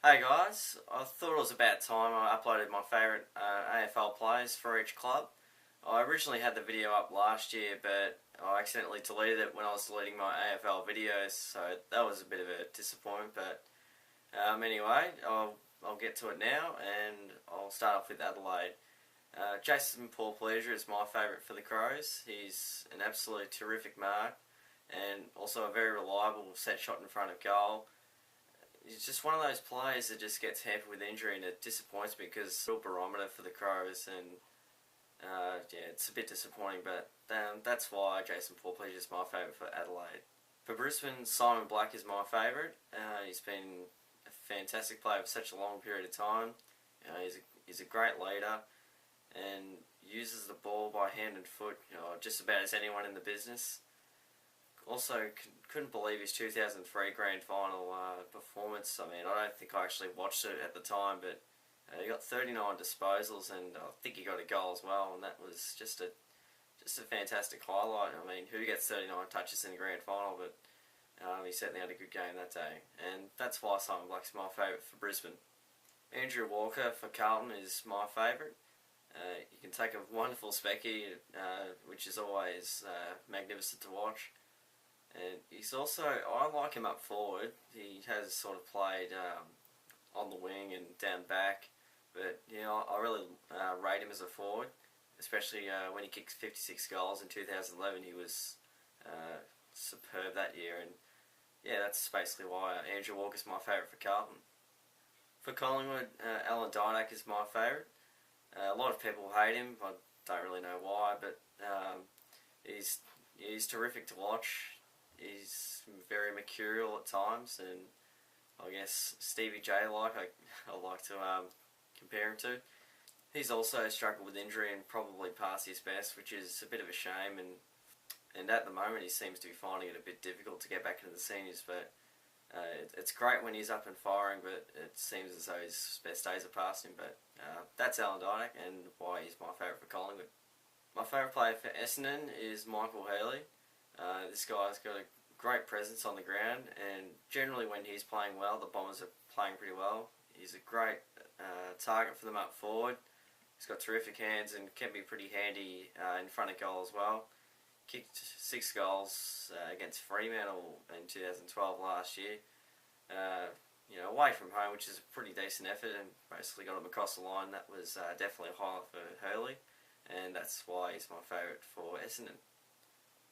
Hey guys, I thought it was about time I uploaded my favourite AFL players for each club. I originally had the video up last year, but I accidentally deleted it when I was deleting my AFL videos, so that was a bit of a disappointment. But anyway, I'll get to it now, and I'll start off with Adelaide. Jason Paul-Pleasure is my favourite for the Crows. He's an absolute terrific mark, and also a very reliable set shot in front of goal. He's just one of those players that just gets hampered with injury, and it disappoints me because it's a real barometer for the Crows, and yeah, it's a bit disappointing, but that's why Jason Paul-Pleasure is my favourite for Adelaide. For Brisbane, Simon Black is my favourite. He's been a fantastic player for such a long period of time. He's a great leader and uses the ball by hand and foot, just about as anyone in the business. Also, couldn't believe his 2003 grand final performance. I mean, I don't think I actually watched it at the time, but he got 39 disposals, and I think he got a goal as well, and that was just a fantastic highlight. I mean, who gets 39 touches in the grand final? But he certainly had a good game that day, and that's why Simon Black's my favourite for Brisbane. Andrew Walker for Carlton is my favourite. You can take a wonderful specky, which is always magnificent to watch. And he's also, I like him up forward. He has sort of played on the wing and down back, but I really rate him as a forward, especially when he kicked 56 goals in 2011. He was superb that year, and yeah, that's basically why Andrew Walker's my favourite for Carlton. For Collingwood, Alan Didak is my favourite. A lot of people hate him. I don't really know why, but he's terrific to watch. He's very mercurial at times, and I guess Stevie J I like to compare him to. He's also struggled with injury and probably past his best, which is a bit of a shame, and at the moment he seems to be finding it a bit difficult to get back into the seniors, but it's great when he's up and firing, but it seems as though his best days are past him. But that's Alan Didak, and why he's my favourite for Collingwood. My favourite player for Essendon is Michael Healy. This guy's got a great presence on the ground, and generally when he's playing well, the Bombers are playing pretty well. He's a great target for them up forward. He's got terrific hands and can be pretty handy in front of goal as well. Kicked 6 goals against Fremantle in 2012 last year. Away from home, which is a pretty decent effort, and basically got him across the line. That was definitely a highlight for Hurley, and that's why he's my favourite for Essendon.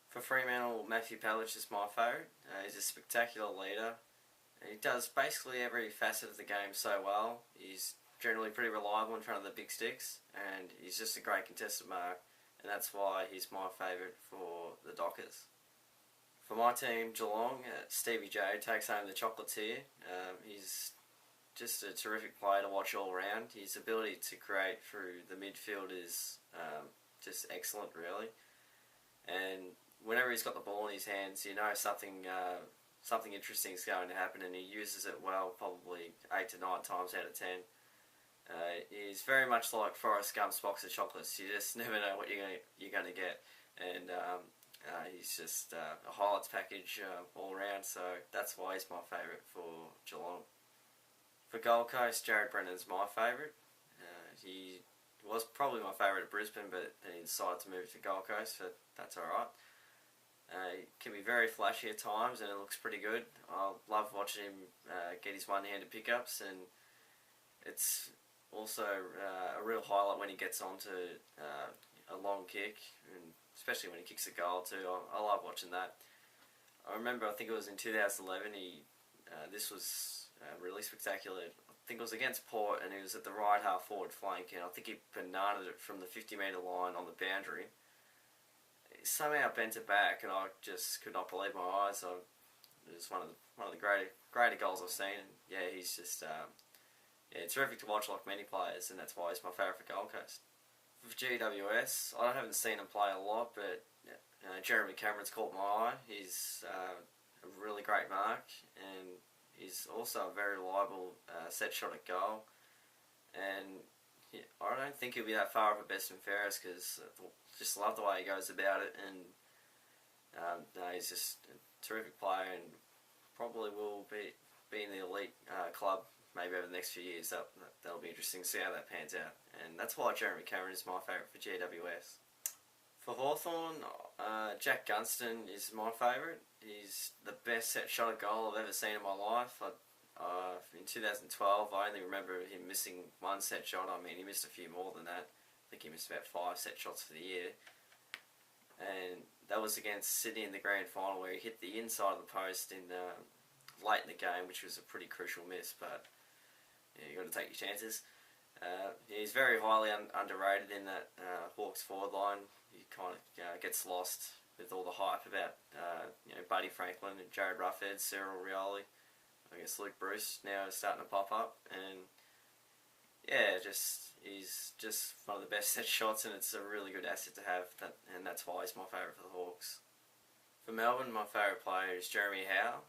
For Fremantle, Matthew Pellich is my favourite. He's a spectacular leader. He does basically every facet of the game so well. He's generally pretty reliable in front of the big sticks, and he's just a great contested mark, and that's why he's my favourite for the Dockers. For my team, Geelong, Stevie J takes home the chocolates here. He's just a terrific player to watch all round. His ability to create through the midfield is just excellent, really. And whenever he's got the ball in his hands, something interesting is going to happen, and he uses it well, probably 8 to 9 times out of 10. He's very much like Forrest Gump's box of chocolates. You just never know what you're going to get, and he's just a highlights package all around. So that's why he's my favourite for Geelong. For Gold Coast, Jared Brennan's my favourite. He was probably my favourite at Brisbane, but then he decided to move to Gold Coast, but that's alright. He can be very flashy at times, and it looks pretty good. I love watching him get his one-handed pickups, and it's also a real highlight when he gets onto a long kick, and especially when he kicks a goal too. I love watching that. I remember, I think it was in 2011, this was really spectacular. I think it was against Port, and he was at the right half forward flank, and I think he bananaed it from the 50-metre line on the boundary. He somehow bent it back, and I just could not believe my eyes. It was one of the greater goals I've seen, and yeah, he's just it's terrific to watch, like many players, and that's why he's my favourite for Gold Coast. For GWS, I haven't seen him play a lot, but Jeremy Cameron's caught my eye. He's a really great mark, and he's also a very reliable set shot at goal. And I don't think he'll be that far of a best and fairest, because I just love the way he goes about it, and he's just a terrific player, and probably will be in the elite club maybe over the next few years, that'll be interesting to see how that pans out. And that's why Jeremy Cameron is my favourite for GWS. For Hawthorn, Jack Gunston is my favourite. He's the best set shot at goal I've ever seen in my life. In 2012, I only remember him missing one set shot. I mean, he missed a few more than that. I think he missed about 5 set shots for the year. And that was against Sydney in the grand final, where he hit the inside of the post in late in the game, which was a pretty crucial miss. But yeah, you got to take your chances. He's very highly underrated in that Hawks forward line. He kind of gets lost with all the hype about Buddy Franklin and Jared Ruffhead, Cyril Rioli. I guess Luke Bruce now is starting to pop up, and yeah, he's just one of the best set shots, and it's a really good asset to have. And that's why he's my favourite for the Hawks. For Melbourne, my favourite player is Jeremy Howe.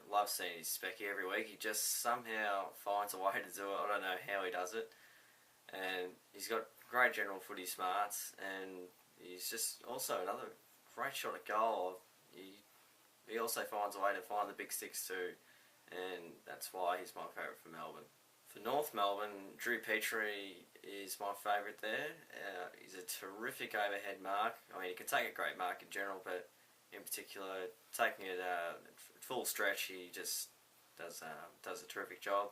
Love seeing his specky every week. He just somehow finds a way to do it. I don't know how he does it. And he's got great general footy smarts, and he's just also another great shot at goal. He also finds a way to find the big sticks too, and that's why he's my favourite for Melbourne. For North Melbourne, Drew Petrie is my favourite there. He's a terrific overhead mark. I mean, he can take a great mark in general, but in particular, taking it full stretch, he just does a terrific job.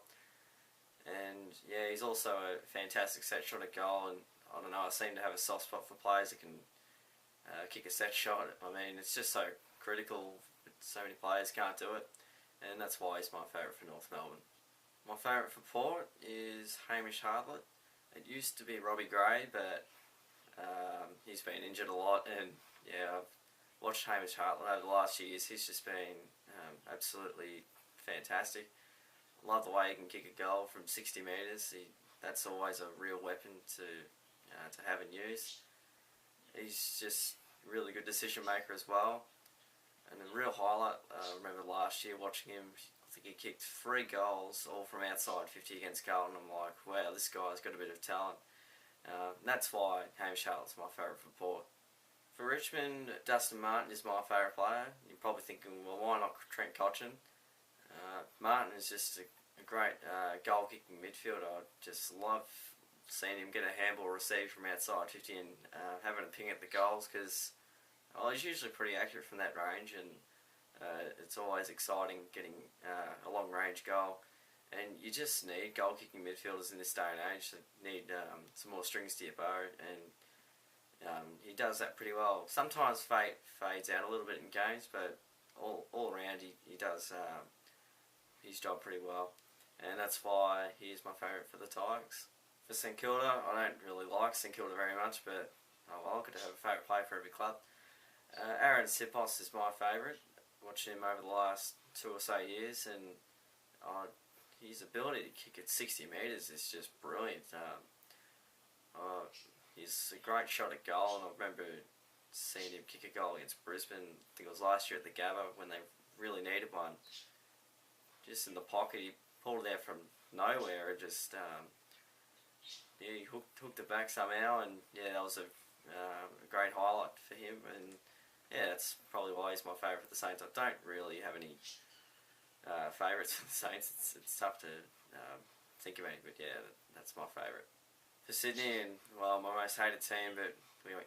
And yeah, he's also a fantastic set shot at goal, and I don't know, I seem to have a soft spot for players that can kick a set shot. I mean, it's just so critical, but so many players can't do it, and that's why he's my favourite for North Melbourne. My favourite for Port is Hamish Hartlett. It used to be Robbie Gray, but he's been injured a lot, and yeah, I've watched Hamish Hartlett over the last few years. He's just been absolutely fantastic. Love the way he can kick a goal from 60 metres. That's always a real weapon to have and use. He's just a really good decision maker as well. And a real highlight, I remember last year watching him, I think he kicked 3 goals, all from outside 50 against Carlton. I'm like, wow, this guy's got a bit of talent. And that's why Hamish Hartlett's my favourite for Port. For Richmond, Dustin Martin is my favourite player. You're probably thinking, well, why not Trent Cotchin? Martin is just a great goal-kicking midfielder. I just love seeing him get a handball received from outside 50 and having a ping at the goals, because he's usually pretty accurate from that range, and it's always exciting getting a long-range goal. And you just need goal-kicking midfielders in this day and age that need some more strings to your bow, and he does that pretty well. Sometimes fades out a little bit in games, but all around he does his job pretty well, and that's why he is my favourite for the Tigers. For St Kilda, I don't really like St Kilda very much, but I could have a favourite player for every club. Aaron Sipos is my favourite. Watched him over the last 2 or so years, and his ability to kick at 60 metres is just brilliant. He's a great shot at goal, and I remember seeing him kick a goal against Brisbane. I think it was last year at the Gabba when they really needed one. Just in the pocket, he pulled it out from nowhere and just he hooked it back somehow, and yeah, that was a great highlight for him. And yeah, that's probably why he's my favourite for the Saints. I don't really have any favourites for the Saints. It's tough to think of any, but yeah, that's my favourite. For Sydney, and well, my most hated team, but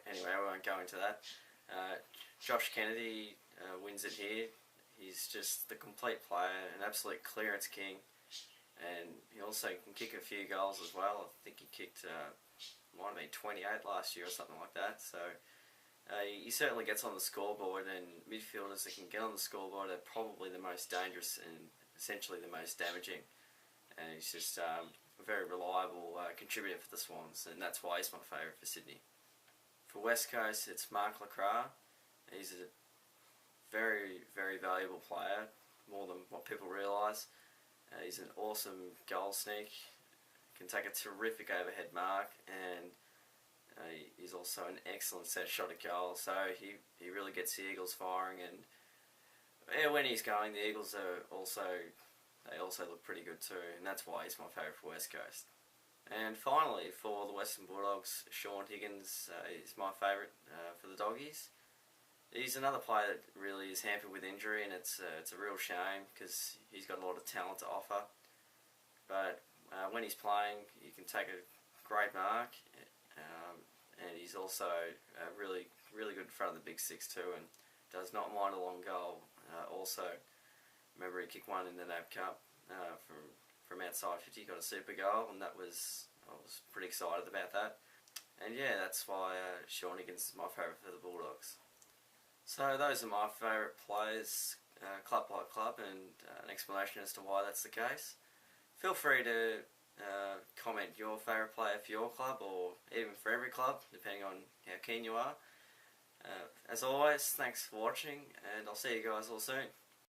anyway, we won't go into that. Josh Kennedy wins it here. He's just the complete player, an absolute clearance king, and he also can kick a few goals as well. I think he kicked, might have been 28 last year or something like that. So he certainly gets on the scoreboard, and midfielders that can get on the scoreboard are probably the most dangerous and essentially the most damaging. And he's just a very reliable contributor for the Swans, and that's why he's my favourite for Sydney. For West Coast, it's Mark Lacroix. He's a very, very valuable player, more than what people realise. He's an awesome goal sneak, can take a terrific overhead mark, and he's also an excellent set shot at goal. So he really gets the Eagles firing, and yeah, when he's going, the Eagles are also look pretty good too, and that's why he's my favourite for West Coast. And finally, for the Western Bulldogs, Shaun Higgins is my favourite for the Doggies. He's another player that really is hampered with injury, and it's a real shame because he's got a lot of talent to offer. But when he's playing, you can take a great mark, and he's also really good in front of the big six too, and does not mind a long goal. Also, remember he kicked one in the NAB Cup from outside 50, got a super goal, and I was pretty excited about that. And yeah, that's why Sean Higgins is my favourite for the Bulldogs. So those are my favourite players, club by club, and an explanation as to why that's the case. Feel free to comment your favourite player for your club, or even for every club, depending on how keen you are. As always, thanks for watching, and I'll see you guys all soon.